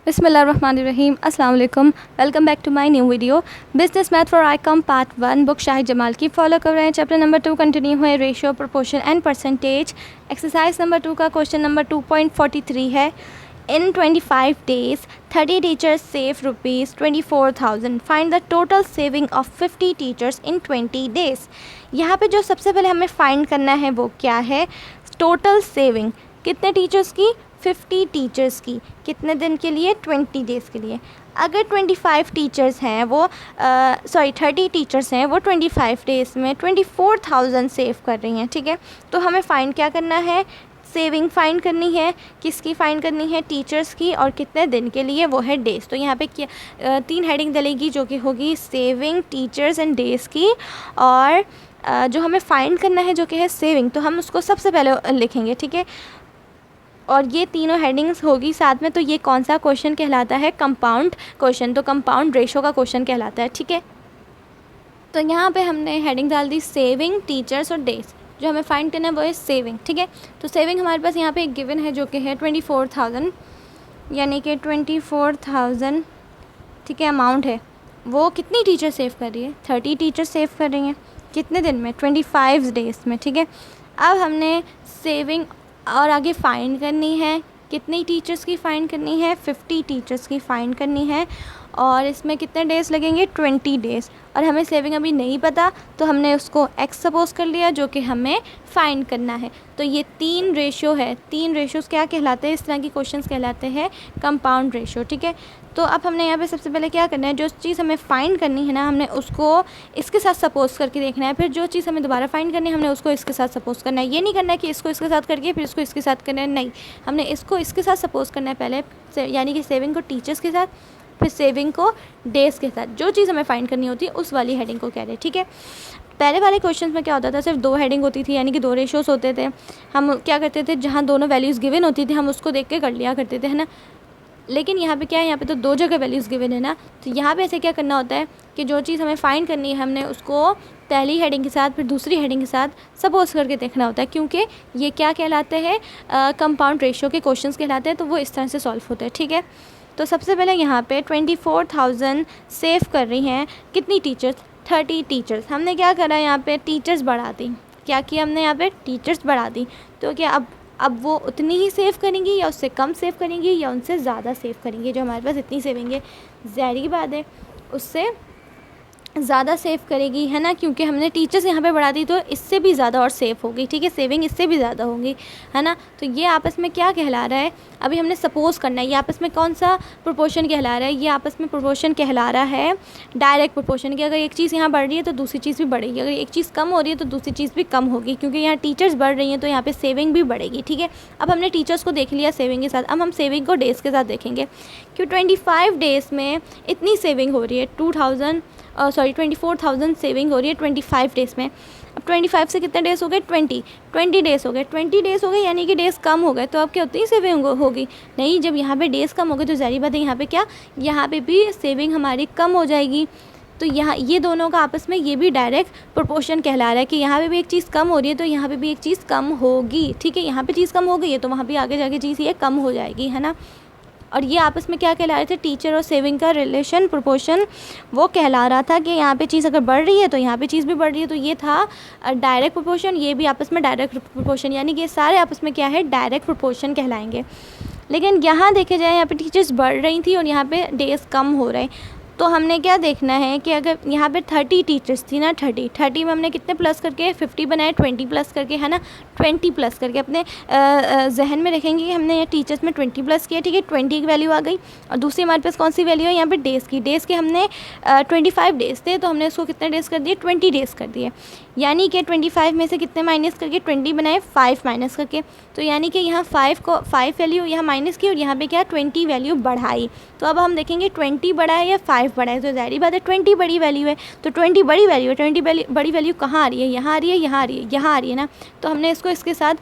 बिस्मिल्लाहिर्रहमानिर्रहीम अस्सलाम वालेकुम। Welcome back to my new video business math for ICom part 1 book Shahid Jamal की फॉलो कर रहे हैं। चैप्टर नंबर 2 कंटिन्यू हुए ratio proportion and percentage. Exercise number 2 का क्वेश्चन नंबर 2.43 है। इन 25 days 30 teachers save rupees 24,000. Find the total saving of 50 teachers in 20 days. यहाँ पे जो सबसे पहले हमें फाइंड करना है वो क्या है? टोटल सेविंग कितने टीचर्स की? 50 टीचर्स की। कितने दिन के लिए? 20 डेज़ के लिए। अगर 25 टीचर्स हैं वो 30 टीचर्स हैं वो 25 डेज़ में 24,000 सेव कर रही हैं, ठीक है। तो हमें फ़ाइंड क्या करना है? सेविंग फ़ाइंड करनी है। किसकी फ़ाइंड करनी है? टीचर्स की। और कितने दिन के लिए? वो है डेज़। तो यहाँ पे क्या 3 हेडिंग डलेगी जो कि होगी सेविंग, टीचर्स एंड डेज़ की। और जो हमें फ़ाइंड करना है जो कि है सेविंग, तो हम उसको सबसे पहले लिखेंगे, ठीक है। और ये तीनों हेडिंग्स होगी साथ में। तो ये कौन सा क्वेश्चन कहलाता है? Compound question. तो कंपाउंड रेशो का क्वेश्चन कहलाता है, ठीक है। तो यहाँ पे हमने हेडिंग डाल दी सेविंग, टीचर्स और डेज। जो हमें फाइंड करना है वो है सेविंग, ठीक है। तो सेविंग हमारे पास यहाँ पे एक गिवन है जो कि है 24,000, यानी कि 24,000, ठीक है, अमाउंट है। वो कितनी टीचर सेव कर रही है? 30 टीचर सेव कर रही हैं। कितने दिन में? 25 डेज़ में, ठीक है। अब हमने सेविंग और आगे फ़ाइंड करनी है। कितनी टीचर्स की फ़ाइंड करनी है? 50 टीचर्स की फ़ाइंड करनी है। और इसमें कितने डेज़ लगेंगे? 20 डेज़। और हमें सेविंग अभी नहीं पता तो हमने उसको एक्स सपोज कर लिया जो कि हमें फ़ाइंड करना है। तो ये 3 रेशो है। 3 रेशोज़ क्या कहलाते हैं? इस तरह के क्वेश्चंस कहलाते हैं कंपाउंड रेशो, ठीक है। तो अब हमने यहाँ पे सबसे पहले क्या करना है? जो चीज़ हमें फ़ाइंड करनी है ना, हमने उसको इसके साथ सपोज करके देखना है। फिर जो चीज़ हमें दोबारा फ़ाइंड करनी है हमने उसको इसके साथ सपोज करना है। ये नहीं करना है कि इसको इसके साथ करके फिर इसको इसके साथ करना है, नहीं। हमने इसको इसके साथ सपोज करना है पहले, यानी कि सेविंग को टीचर्स के साथ, फिर सेविंग को डेज़ के साथ। जो चीज़ हमें फ़ाइंड करनी होती है उस वाली हेडिंग को कह रहे हैं, ठीक है। पहले वाले क्वेश्चन में क्या होता था? सिर्फ 2 हेडिंग होती थी, यानी कि 2 रेशोज़ होते थे। हम क्या करते थे? जहाँ दोनों वैल्यूज़ गिवन होती थी हम उसको देख के कर लिया करते थे, है ना। लेकिन यहाँ पे क्या है? यहाँ पे तो 2 जगह वैल्यूज़ गिवन है ना। तो यहाँ पे ऐसे क्या करना होता है कि जो चीज़ हमें फ़ाइंड करनी है हमने उसको पहली हेडिंग के साथ फिर दूसरी हेडिंग के साथ सपोज करके देखना होता है, क्योंकि ये क्या कहलाते हैं? कंपाउंड रेशो के क्वेश्चंस कहलाते हैं। तो वो इस तरह से सॉल्व होते हैं, ठीक है। तो सबसे पहले यहाँ पे 24,000 सेव कर रही हैं कितनी टीचर्स? 30 टीचर्स। हमने क्या करा? यहाँ पे टीचर्स बढ़ा दी। क्या किया हमने? यहाँ पे टीचर्स बढ़ा दी। तो क्या अब वो उतनी ही सेव करेंगी या उससे कम सेव करेंगी या उनसे ज़्यादा सेव करेंगी? जो हमारे पास इतनी सेविंग है, ज़ाहिर बात है उससे ज़्यादा सेव करेगी, है ना, क्योंकि हमने टीचर्स यहाँ पे बढ़ा दी तो इससे भी ज़्यादा और सेव होगी, ठीक है। सेविंग इससे भी ज़्यादा होगी, है ना। तो ये आपस में क्या कहला रहा है? अभी हमने सपोज़ करना है। ये आपस में कौन सा प्रोपोर्शन कहला रहा है? ये आपस में प्रोपोर्शन कहला रहा है डायरेक्ट प्रोपोर्शन कि अगर एक चीज़ यहाँ बढ़ रही है तो दूसरी चीज़ भी बढ़ेगी, अगर एक चीज़ कम हो रही है तो दूसरी चीज़ भी कम होगी, क्योंकि यहाँ टीचर्स बढ़ रही हैं तो यहाँ पर सेविंग भी बढ़ेगी, ठीक है। अब हमने टीचर्स को देख लिया सेविंग के साथ, अब हम सेविंग को डेज़ के साथ देखेंगे कि 25 डेज़ में इतनी सेविंग हो रही है। 24,000 सेविंग हो रही है 25 डेज़ में। अब 25 से कितने डेज़ हो गए? 20 डेज़ हो गए। 20 डेज़ हो गए यानी कि डेज़ कम हो गए। तो अब क्या उतनी सेविंग होगी? नहीं, जब यहाँ पे डेज़ कम हो गए तो ज़ाहिर बात है यहाँ पे क्या, यहाँ पे भी सेविंग हमारी कम हो जाएगी। तो यहाँ ये दोनों का आपस में ये भी डायरेक्ट प्रोपोर्शन कहला रहा है कि यहाँ पे भी एक चीज़ कम हो रही है तो यहाँ पे भी एक चीज़ कम होगी, ठीक है। यहाँ पे चीज़ कम हो गई है तो वहाँ भी आगे जाके चीज़ ये कम हो जाएगी, है ना। और ये आपस में क्या कहला रहे थे? टीचर और सेविंग का रिलेशन, प्रोपोर्शन, वो कहला रहा था कि यहाँ पे चीज़ अगर बढ़ रही है तो यहाँ पे चीज़ भी बढ़ रही है। तो ये था डायरेक्ट प्रोपोर्शन, ये भी आपस में डायरेक्ट प्रोपोर्शन, यानी कि ये सारे आपस में क्या है? डायरेक्ट प्रोपोर्शन कहलाएंगे। लेकिन यहाँ देखे जाए, यहाँ पे टीचर्स बढ़ रही थी और यहाँ पे डेज़ कम हो रहे। तो हमने क्या देखना है कि अगर यहाँ पे 30 टीचर्स थी ना, 30 में हमने कितने प्लस करके 50 बनाए? 20 प्लस करके, है ना। 20 प्लस करके अपने जहन में रखेंगे कि हमने ये टीचर्स में 20 प्लस किया, ठीक है। 20 की वैल्यू आ गई। और दूसरी हमारे पास कौन सी वैल्यू है? यहाँ पे डेज़ की। डेज़ के हमने 25 डेज़ थे तो हमने उसको कितने डेज़ कर दिए? 20 डेज़ कर दिए। यानी कि 25 में से कितने माइनस करके? 20 बनाए, 5 माइनस करके। तो यानी कि यहाँ 5 वैल्यू यहाँ माइनस की और यहाँ पे क्या 20 वैल्यू बढ़ाई। तो अब हम देखेंगे 20 बढ़ा है या 5 बढ़ा है। तो ज़ाहिर बात है 20 बड़ी वैल्यू है। तो 20 बड़ी वैल्यू है। 20 बड़ी वैल्यू कहाँ आ रही है? यहाँ आ रही है, यहाँ आ रही है, यहाँ आ रही है ना। तो हमने इसको इसके साथ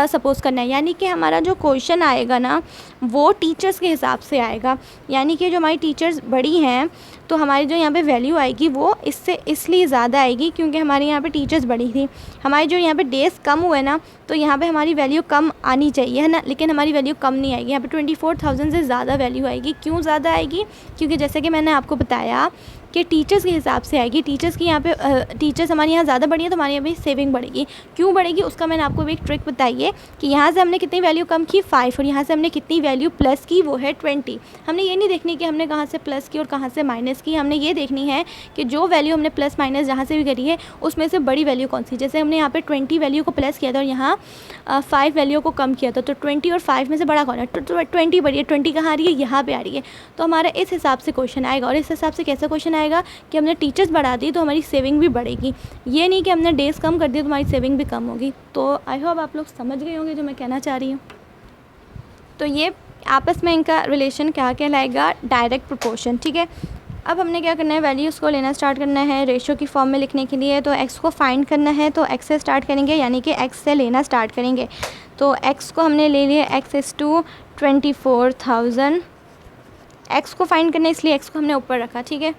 सपोज करना है, यानी कि हमारा जो क्वेश्चन आएगा ना वो टीचर्स के हिसाब से आएगा। यानी कि जो हमारी टीचर्स बड़ी हैं तो हमारी जो यहाँ पे वैल्यू आएगी वो इससे इसलिए ज़्यादा आएगी क्योंकि हमारे यहाँ पे टीचर्स बड़ी थी। हमारी जो यहाँ पे डेज़ कम हुए ना तो यहाँ पे हमारी वैल्यू कम आनी चाहिए, है ना, लेकिन हमारी वैल्यू कम नहीं आएगी। यहाँ पे 24,000 से ज़्यादा वैल्यू आएगी। क्यों ज़्यादा आएगी? क्योंकि जैसे कि मैंने आपको बताया कि टीचर्स के हिसाब से आएगी। टीचर्स की यहाँ पे टीचर्स हमारे यहाँ ज़्यादा बढ़ी है तो हमारे यहाँ भी सेविंग बढ़ेगी। क्यों बढ़ेगी उसका मैंने आपको भी एक ट्रिक बताई है कि यहाँ से हमने कितनी वैल्यू कम की 5 और यहाँ से हमने कितनी वैल्यू प्लस की वो है 20। हमने ये नहीं देखनी कि हमने कहाँ से प्लस की और कहाँ से माइनस की, हमने ये देखनी है कि जो वैल्यू हमने प्लस माइनस जहाँ से भी करी है उसमें से बड़ी वैल्यू कौन सी। जैसे हमने यहाँ पे 20 वैल्यू को प्लस किया था और यहाँ 5 वैल्यू को कम किया था, तो 20 और 5 में से बड़ा कौन है? तो 20 बड़ी है। 20 कहाँ आ रही है? यहाँ पे आ रही है। तो हमारा इस हिसाब से क्वेश्चन आएगा। और इस हिसाब से कैसा क्वेश्चन आएगा कि हमने टीचर्स बढ़ा दी तो हमारी सेविंग भी बढ़ेगी। ये नहीं कि हमने डेज कम कर दिए तो हमारी सेविंग भी कम होगी। तो आई होप आप लोग समझ गए होंगे जो मैं कहना चाह रही हूँ। तो ये आपस में इनका रिलेशन क्या कहलाएगा? Direct proportion. ठीक है, अब हमने क्या करना है? वैल्यूज़ को लेना स्टार्ट करना है रेशियो की फॉर्म में लिखने के लिए। तो एक्स को फाइंड करना है तो एक्स से स्टार्ट करेंगे, यानी कि एक्स से लेना स्टार्ट करेंगे। तो एक्स को हमने ले लिया, एक्स इज़ टू 24,000। एक्स को फाइंड करना है इसलिए एक्स को हमने ऊपर रखा। ठीक है,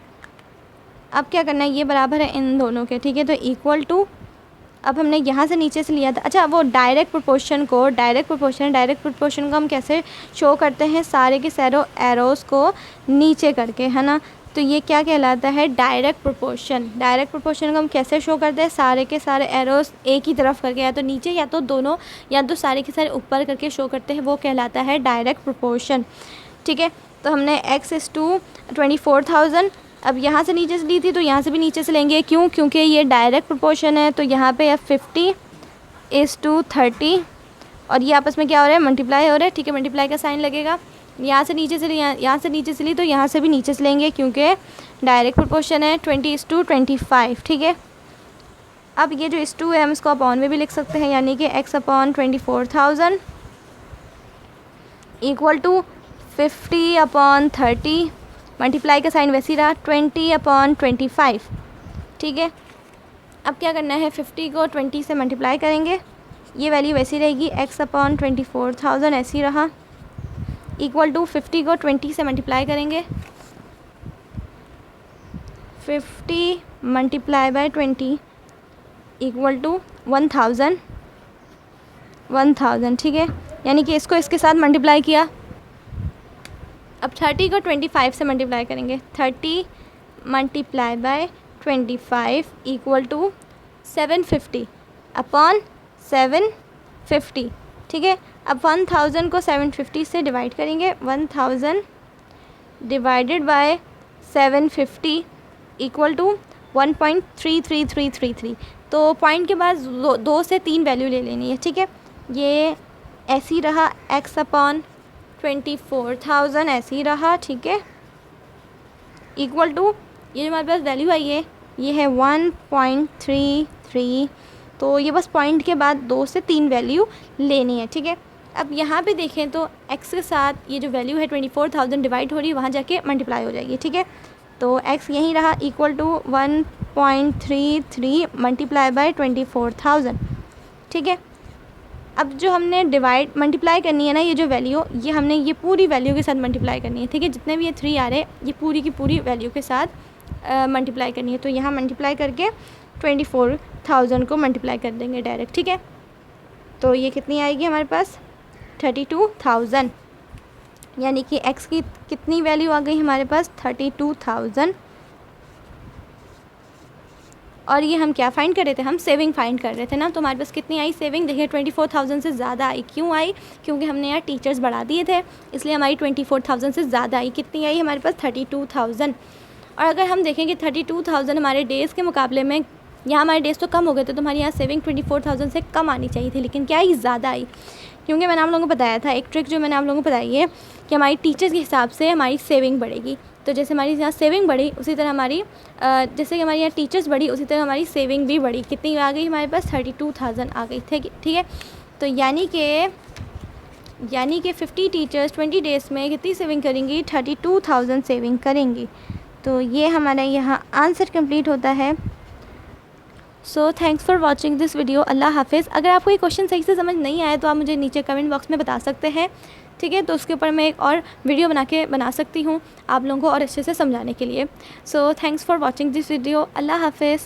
अब क्या करना है? ये बराबर है इन दोनों के। ठीक है, तो इक्वल टू, अब हमने यहाँ से नीचे से लिया था। अच्छा, वो डायरेक्ट प्रोपोर्शन को हम कैसे शो करते हैं? सारे के सारे एरोज़ को नीचे करके, है ना। तो ये क्या कहलाता है? Direct proportion. डायरेक्ट प्रोपोर्शन को हम कैसे शो करते हैं? सारे के सारे एरोज़ एक ही तरफ करके, या तो नीचे या तो दोनों या तो सारे के सारे ऊपर करके शो करते हैं, वो कहलाता है डायरेक्ट प्रोपोर्शन। ठीक है, तो हमने एक्स इज़ टू 24,000, अब यहाँ से नीचे से ली थी तो यहाँ से भी नीचे से लेंगे। क्यों? क्योंकि ये डायरेक्ट प्रोपोर्शन है। तो यहाँ पे 50 इज़ टू 30 और ये आपस में क्या हो रहा है? मल्टीप्लाई हो रहा है। ठीक है, मल्टीप्लाई का साइन लगेगा। यहाँ से नीचे से यहाँ से नीचे से ली तो यहाँ से भी नीचे से लेंगे क्योंकि डायरेक्ट प्रोपोर्शन है। 20 इज़ टू 25। ठीक है, अब ये जो इस टू है हम इसको अपॉन में भी लिख सकते हैं, यानी कि x upon 24,000 equal to 50 upon 30, multiply का साइन वैसे ही रहा, 20 अपॉन 25। ठीक है, अब क्या करना है? 50 को 20 से मल्टीप्लाई करेंगे, ये वैल्यू वैसी रहेगी, x अपॉन 24,000 ऐसी रहा, इक्वल टू 50 को 20 से मल्टीप्लाई करेंगे, 50 मल्टीप्लाई बाय 20 इक्वल टू 1000। ठीक है, यानी कि इसको इसके साथ मल्टीप्लाई किया। अब 30 को 25 से मल्टीप्लाई करेंगे, 30 multiply by 25 equal to 750 upon 750। ठीक है, अब 1000 को 750 से डिवाइड करेंगे, 1000 डिवाइडेड बाय 750 इक्वल टू 1.33333। तो पॉइंट के बाद 2 से 3 वैल्यू ले लेनी है। ठीक है, ये ऐसे ही रहा, x अपॉन 24,000 ऐसे ही रहा। ठीक है, इक्वल टू ये जो हमारे पास वैल्यू आई है ये है 1.33। तो ये बस पॉइंट के बाद 2 से 3 वैल्यू लेनी है। ठीक है, अब यहाँ पे देखें तो x के साथ ये जो वैल्यू है 24,000 डिवाइड हो रही है, वहाँ जाके मल्टीप्लाई हो जाएगी। ठीक है, तो x यहीं रहा, इक्वल टू 1.33 मल्टीप्लाई बाय 24,000। ठीक है, अब जो हमने डिवाइड मल्टीप्लाई करनी है ना, ये जो वैल्यू, ये हमने ये पूरी वैल्यू के साथ मल्टीप्लाई करनी है। ठीक है, जितने भी ये 3 आ रहे हैं ये पूरी की पूरी वैल्यू के साथ मल्टीप्लाई करनी है। तो यहाँ मल्टीप्लाई करके 24,000 को मल्टीप्लाई कर देंगे डायरेक्ट। ठीक है, तो ये कितनी आएगी हमारे पास? 32,000, यानी कि x की कितनी वैल्यू आ गई हमारे पास? 32,000। और ये हम क्या फाइंड कर रहे थे? हम सेविंग फाइंड कर रहे थे ना। तो हमारे पास कितनी आई सेविंग? देखिए 24,000 से ज़्यादा आई। क्यों आई? क्योंकि हमने यार टीचर्स बढ़ा दिए थे, इसलिए हमारी 24,000 से ज़्यादा आई। कितनी आई हमारे पास? 32,000। और अगर हम देखें कि 32,000 हमारे डेज़ के मुकाबले में, यहाँ हमारे डेज़ तो कम हो गए थे, तो हमारी यहाँ सेविंग 24,000 से कम आनी चाहिए थी, लेकिन क्या आई? ज़्यादा आई। क्योंकि मैंने आप लोगों को बताया था, एक ट्रिक जो मैंने आप लोगों को बताई है कि हमारी टीचर्स के हिसाब से हमारी सेविंग बढ़ेगी। तो जैसे हमारी यहाँ सेविंग बढ़ी उसी तरह हमारी जैसे कि हमारी यहाँ टीचर्स बढ़ी उसी तरह हमारी सेविंग भी बढ़ी। कितनी आ गई हमारे पास? 32,000 आ गई थी। ठीक है, तो यानी कि 50 टीचर्स 20 डेज़ में कितनी सेविंग करेंगी? 32,000 सेविंग करेंगी। तो ये हमारा यहाँ आंसर कंप्लीट होता है। So thanks for watching this video. Allah हाफिज़। अगर आपको ये क्वेश्चन सही से समझ नहीं आया तो आप मुझे नीचे कमेंट बॉक्स में बता सकते हैं। ठीक है, तो उसके ऊपर मैं एक और वीडियो बना सकती हूँ आप लोगों को और अच्छे से समझाने के लिए। So thanks for watching this video. Allah हाफिज़।